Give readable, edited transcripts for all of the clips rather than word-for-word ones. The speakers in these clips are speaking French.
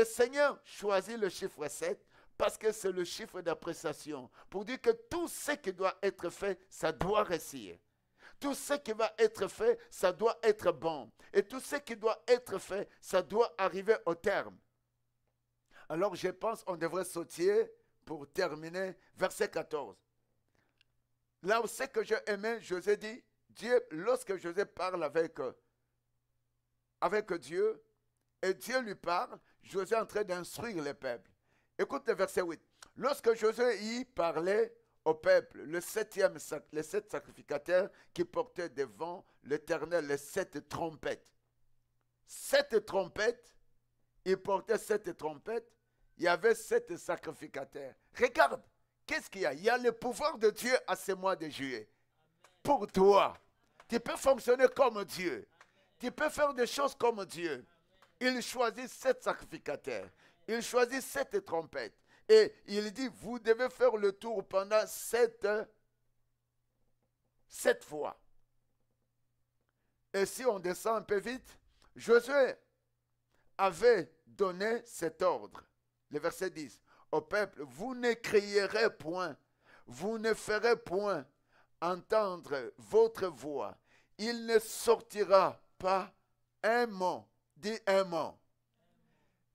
le Seigneur choisit le chiffre 7 parce que c'est le chiffre d'appréciation. Pour dire que tout ce qui doit être fait, ça doit réussir. Tout ce qui va être fait, ça doit être bon. Et tout ce qui doit être fait, ça doit arriver au terme. Alors je pense qu'on devrait sauter pour terminer verset 14. Là où c'est que j'ai aimé, Josué dit, Dieu, lorsque Josué parle avec Dieu, et Dieu lui parle, Josué est en train d'instruire le peuple. Écoute le verset 8. Lorsque Josué y parlait au peuple, les sept sacrificateurs qui portaient devant l'Éternel les 7 trompettes. 7 trompettes, ils portaient 7 trompettes, il y avait 7 sacrificateurs. Regarde, qu'est-ce qu'il y a? Il y a le pouvoir de Dieu à ce mois de juillet. Pour toi, tu peux fonctionner comme Dieu. Tu peux faire des choses comme Dieu. Il choisit 7 sacrificateurs. Il choisit 7 trompettes. Et il dit, vous devez faire le tour pendant 7 fois. Et si on descend un peu vite, Josué avait donné cet ordre. Le verset 10. Au peuple, vous ne crierez point, vous ne ferez point entendre votre voix. Il ne sortira pas un mot. Dis un mot.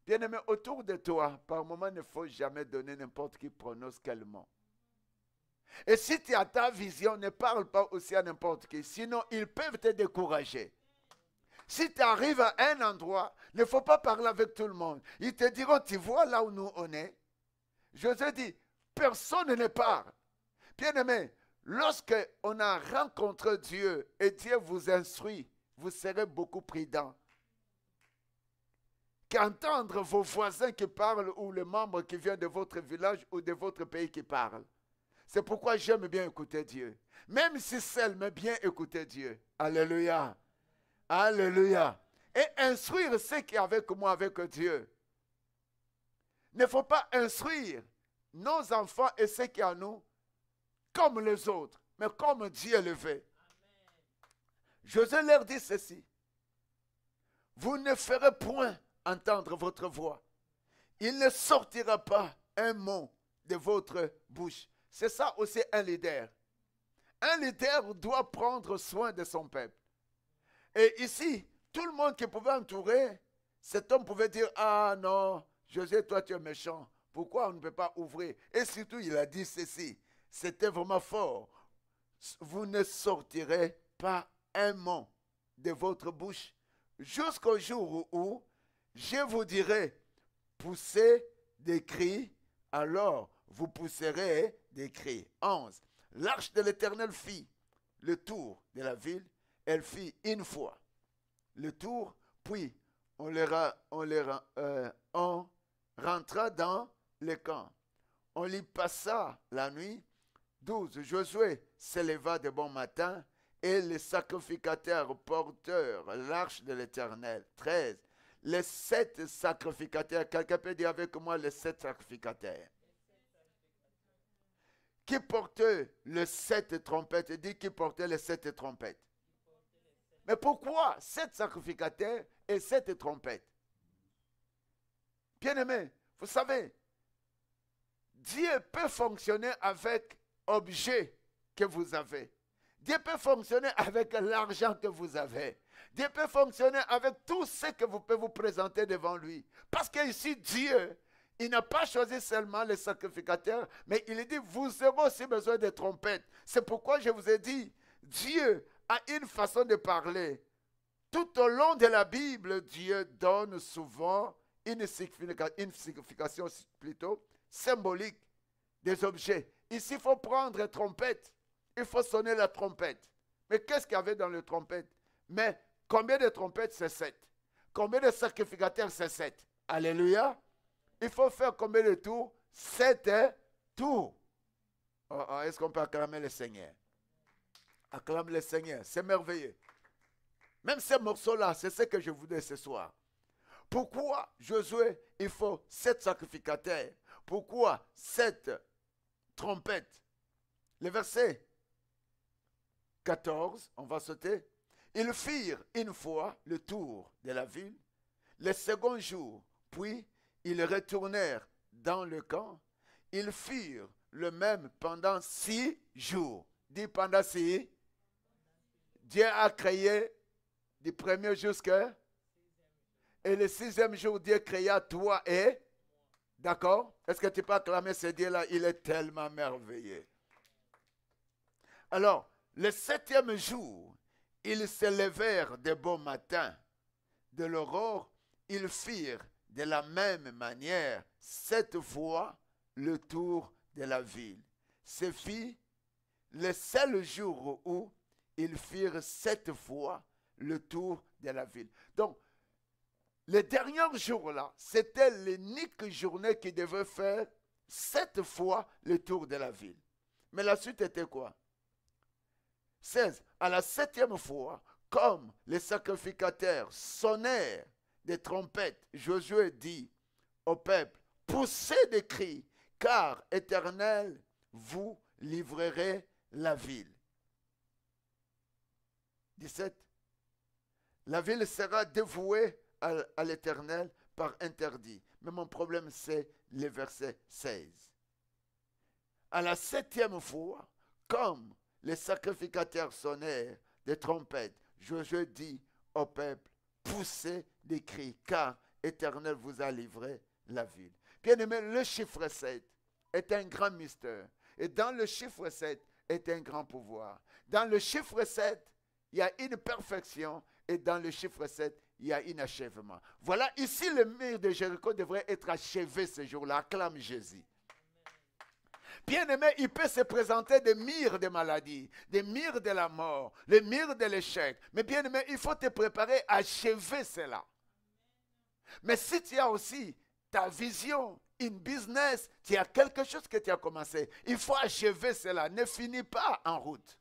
Bien-aimé, autour de toi, par moment, il ne faut jamais donner n'importe qui prononce quel mot. Et si tu as ta vision, ne parle pas aussi à n'importe qui. Sinon, ils peuvent te décourager. Si tu arrives à un endroit, il ne faut pas parler avec tout le monde. Ils te diront, tu vois là où nous on est. Josué dit, personne ne parle. Bien-aimé, lorsque on a rencontré Dieu et Dieu vous instruit, vous serez beaucoup prudent. Qu'entendre vos voisins qui parlent ou les membres qui viennent de votre village ou de votre pays qui parlent. C'est pourquoi j'aime bien écouter Dieu. Même si seul, mais bien écouter Dieu. Alléluia. Alléluia. Et instruire ceux qui sont avec moi, avec Dieu. Il ne faut pas instruire nos enfants et ceux qui sont en nous comme les autres, mais comme Dieu le veut. Josué leur dit ceci. Vous ne ferez point entendre votre voix. Il ne sortira pas un mot de votre bouche. C'est ça aussi un leader. Un leader doit prendre soin de son peuple. Et ici, tout le monde qui pouvait entourer, cet homme pouvait dire, ah non, Josué, toi tu es méchant. Pourquoi on ne peut pas ouvrir? Et surtout, il a dit ceci. C'était vraiment fort. Vous ne sortirez pas un mot de votre bouche jusqu'au jour où je vous dirai, poussez des cris, alors vous pousserez des cris. 11. L'arche de l'Éternel fit le tour de la ville. Elle fit une fois le tour, puis on rentra dans le camp. On y passa la nuit. 12. Josué s'éleva de bon matin et les sacrificateurs porteurs l'arche de l'Éternel. 13. Les 7 sacrificateurs, quelqu'un peut dire avec moi les 7 sacrificateurs. Qui portait les 7 trompettes? Dit qui portait les 7 trompettes. Mais pourquoi 7 sacrificateurs et 7 trompettes? Bien-aimés, vous savez, Dieu peut fonctionner avec objet que vous avez. Dieu peut fonctionner avec l'argent que vous avez. Dieu peut fonctionner avec tout ce que vous pouvez vous présenter devant lui. Parce qu'ici, Dieu, il n'a pas choisi seulement les sacrificateurs, mais il dit, vous avez aussi besoin de trompettes. C'est pourquoi je vous ai dit, Dieu a une façon de parler. Tout au long de la Bible, Dieu donne souvent une signification plutôt symbolique des objets. Ici, il faut prendre une trompette. Il faut sonner la trompette. Mais qu'est-ce qu'il y avait dans la trompette? Mais combien de trompettes? C'est 7. Combien de sacrificateurs? C'est 7. Alléluia. Il faut faire combien de tours? 7 tours. Est-ce qu'on peut acclamer le Seigneur? Acclame le Seigneur. C'est merveilleux. Même ces morceaux-là, c'est ce que je voudrais ce soir. Pourquoi, Josué, il faut 7 sacrificateurs? Pourquoi 7 trompettes? Le verset 14, on va sauter. Ils firent une fois le tour de la ville, le second jour, puis ils retournèrent dans le camp. Ils firent le même pendant 6 jours. Dis pendant 6. Dieu a créé du premier jusqu'à... Et le 6e jour, Dieu créa toi et... D'accord? Est-ce que tu peux acclamer ce Dieu-là? Il est tellement merveilleux. Alors, le 7e jour, ils se levèrent de bon matin. De l'aurore, ils firent de la même manière 7 fois le tour de la ville. Ce fut le seul jour où ils firent 7 fois le tour de la ville. Donc, les derniers jours-là, c'était l'unique journée qui devait faire 7 fois le tour de la ville. Mais la suite était quoi? 16. À la 7e fois, comme les sacrificateurs sonnèrent des trompettes, Josué dit au peuple, poussez des cris, car Éternel, vous livrerez la ville. 17. La ville sera dévouée à l'Éternel par interdit. Mais mon problème, c'est le verset 16. À la 7e fois, comme les sacrificateurs sonnèrent des trompettes, Josué dit au peuple, poussez des cris, car Éternel vous a livré la ville. Bien-aimé, le chiffre 7 est un grand mystère. Et dans le chiffre 7 est un grand pouvoir. Dans le chiffre 7, il y a une perfection. Et dans le chiffre 7, il y a un achèvement. Voilà, ici le mur de Jéricho devrait être achevé ce jour-là. Acclame Jésus. Bien-aimé, il peut se présenter des murs de maladie, des murs de la mort, les murs de l'échec. Mais bien-aimé, il faut te préparer à achever cela. Mais si tu as aussi ta vision, une business, tu as quelque chose que tu as commencé, il faut achever cela. Ne finis pas en route.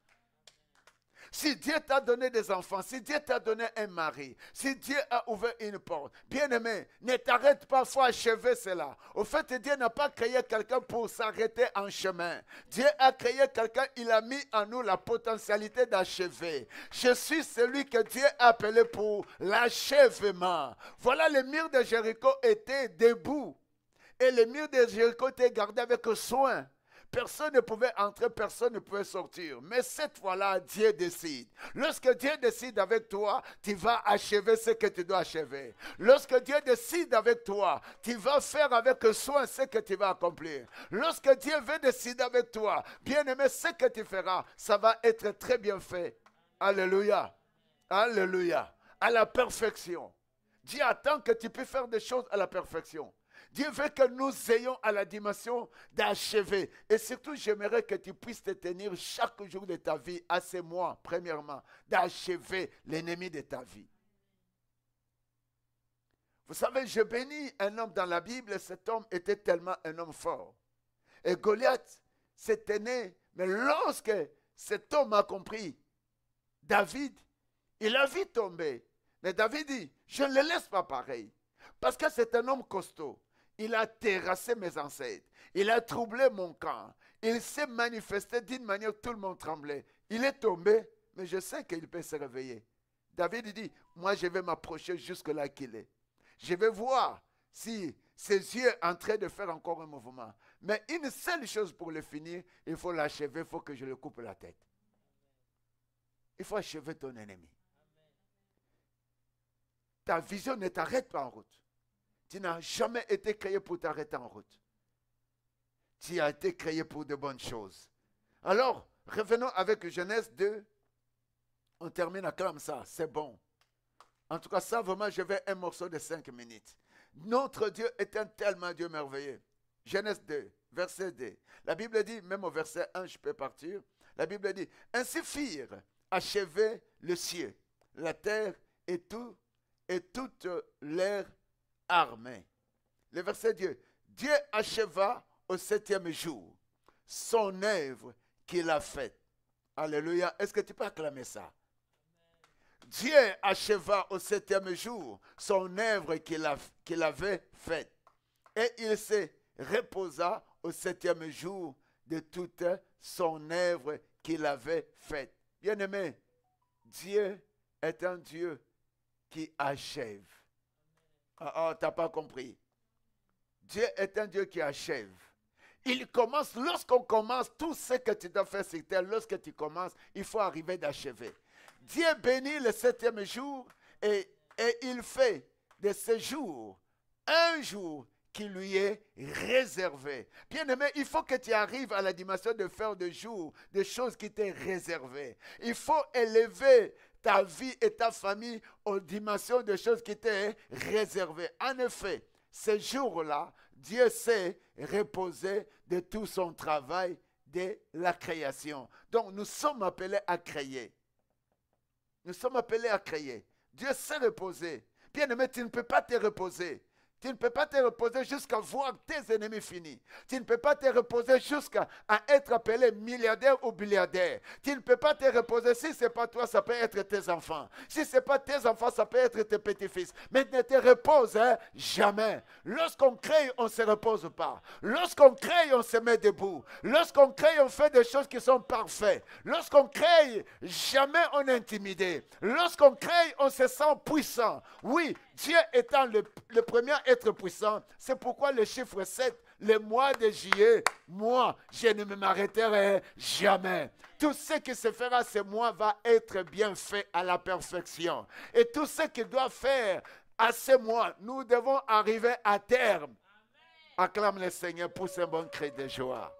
Si Dieu t'a donné des enfants, si Dieu t'a donné un mari, si Dieu a ouvert une porte, bien-aimé, ne t'arrête pas, il faut achever cela. Au fait, Dieu n'a pas créé quelqu'un pour s'arrêter en chemin. Dieu a créé quelqu'un, il a mis en nous la potentialité d'achever. Je suis celui que Dieu a appelé pour l'achèvement. Voilà, les murs de Jéricho étaient debout. Et les murs de Jéricho étaient gardés avec soin. Personne ne pouvait entrer, personne ne pouvait sortir. Mais cette fois-là, Dieu décide. Lorsque Dieu décide avec toi, tu vas achever ce que tu dois achever. Lorsque Dieu décide avec toi, tu vas faire avec soin ce que tu vas accomplir. Lorsque Dieu veut décider avec toi, bien-aimé, ce que tu feras, ça va être très bien fait. Alléluia. Alléluia. À la perfection. Dieu attend que tu puisses faire des choses à la perfection. Dieu veut que nous ayons à la dimension d'achever. Et surtout, j'aimerais que tu puisses te tenir chaque jour de ta vie, à ces mois, premièrement, d'achever l'ennemi de ta vie. Vous savez, je bénis un homme dans la Bible, cet homme était tellement un homme fort. Et Goliath s'était né, mais lorsque cet homme a compris, David, il a vu tomber. Mais David dit, je ne le laisse pas pareil, parce que c'est un homme costaud. Il a terrassé mes ancêtres. Il a troublé mon camp. Il s'est manifesté d'une manière où tout le monde tremblait. Il est tombé, mais je sais qu'il peut se réveiller. David dit, moi je vais m'approcher jusque là qu'il est. Je vais voir si ses yeux sont en train de faire encore un mouvement. Mais une seule chose pour le finir, il faut l'achever, il faut que je le coupe la tête. Il faut achever ton ennemi. Ta vision ne t'arrête pas en route. Tu n'as jamais été créé pour t'arrêter en route. Tu as été créé pour de bonnes choses. Alors, revenons avec Genèse 2. On termine comme ça, c'est bon. En tout cas, ça vraiment, je vais un morceau de 5 minutes. Notre Dieu est un tellement Dieu merveilleux. Genèse 2, verset 2. La Bible dit, même au verset 1, je peux partir. La Bible dit, ainsi firent achever le ciel, la terre et toute l'air armée. Le verset 2. Dieu acheva au 7e jour son œuvre qu'il a faite. Alléluia. Est-ce que tu peux acclamer ça? Dieu acheva au 7e jour son œuvre qu'il avait faite. Et il se reposa au 7e jour de toute son œuvre qu'il avait faite. Bien-aimé, Dieu est un Dieu qui achève. Ah, tu n'as pas compris. Dieu est un Dieu qui achève. Il commence, lorsqu'on commence, tout ce que tu dois faire sur terre, lorsque tu commences, il faut arriver d'achever. Dieu bénit le 7e jour et il fait de ce jour un jour qui lui est réservé. Bien-aimé, il faut que tu arrives à la dimension de faire de jours des choses qui t'est réservées. Il faut élever ta vie et ta famille aux dimensions de choses qui t'est réservées. En effet, ce jour-là, Dieu s'est reposé de tout son travail de la création. Donc, nous sommes appelés à créer. Nous sommes appelés à créer. Dieu s'est reposé. Bien-aimé, tu ne peux pas te reposer. Tu ne peux pas te reposer jusqu'à voir tes ennemis finis. Tu ne peux pas te reposer jusqu'à être appelé milliardaire ou milliardaire. Tu ne peux pas te reposer. Si ce n'est pas toi, ça peut être tes enfants. Si ce n'est pas tes enfants, ça peut être tes petits-fils. Mais ne te repose jamais. Lorsqu'on crée, on ne se repose pas. Lorsqu'on crée, on se met debout. Lorsqu'on crée, on fait des choses qui sont parfaites. Lorsqu'on crée, jamais on est intimidé. Lorsqu'on crée, on se sent puissant. Oui, Dieu étant le premier être puissant, c'est pourquoi le chiffre 7, le mois de juillet, moi, je ne m'arrêterai jamais. Tout ce qui se fera ce mois va être bien fait à la perfection. Et tout ce qu'il doit faire à ce mois, nous devons arriver à terme. Acclame le Seigneur, pousse un bon cri de joie.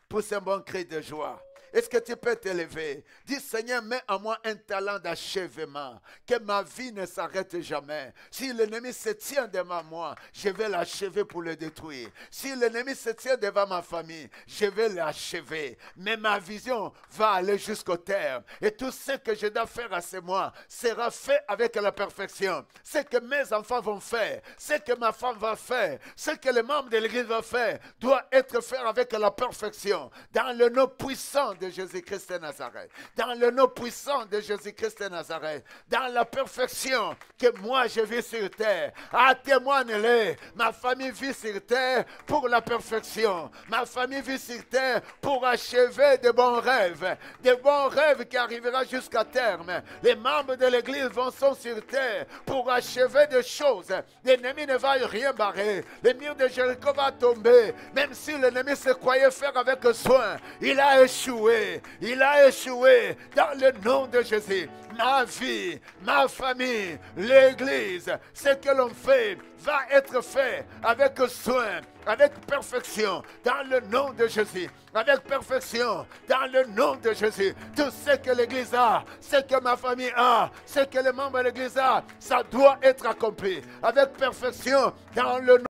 Pousse un bon cri de joie. Est-ce que tu peux t'élever? Dis, Seigneur, mets en moi un talent d'achèvement, que ma vie ne s'arrête jamais. Si l'ennemi se tient devant moi, je vais l'achever pour le détruire. Si l'ennemi se tient devant ma famille, je vais l'achever. Mais ma vision va aller jusqu'au terme. Et tout ce que je dois faire à ce mois sera fait avec la perfection. Ce que mes enfants vont faire, ce que ma femme va faire, ce que les membres de l'Église vont faire, doit être fait avec la perfection. Dans le nom puissant de Jésus-Christ de Nazareth. Dans le nom puissant de Jésus-Christ de Nazareth. Dans la perfection que moi je vis sur terre. Ah, témoigne-le. Ma famille vit sur terre pour la perfection. Ma famille vit sur terre pour achever de bons rêves. De bons rêves qui arriveront jusqu'à terme. Les membres de l'Église sont sur terre pour achever des choses. L'ennemi ne va rien barrer. Le mur de Jéricho va tomber. Même si l'ennemi se croyait faire avec soin, il a échoué. Il a échoué dans le nom de Jésus. Ma vie, ma famille, l'Église, ce que l'on fait va être fait avec soin, avec perfection, dans le nom de Jésus. Avec perfection, dans le nom de Jésus. Tout ce que l'Église a, ce que ma famille a, ce que les membres de l'Église a, ça doit être accompli avec perfection, dans le nom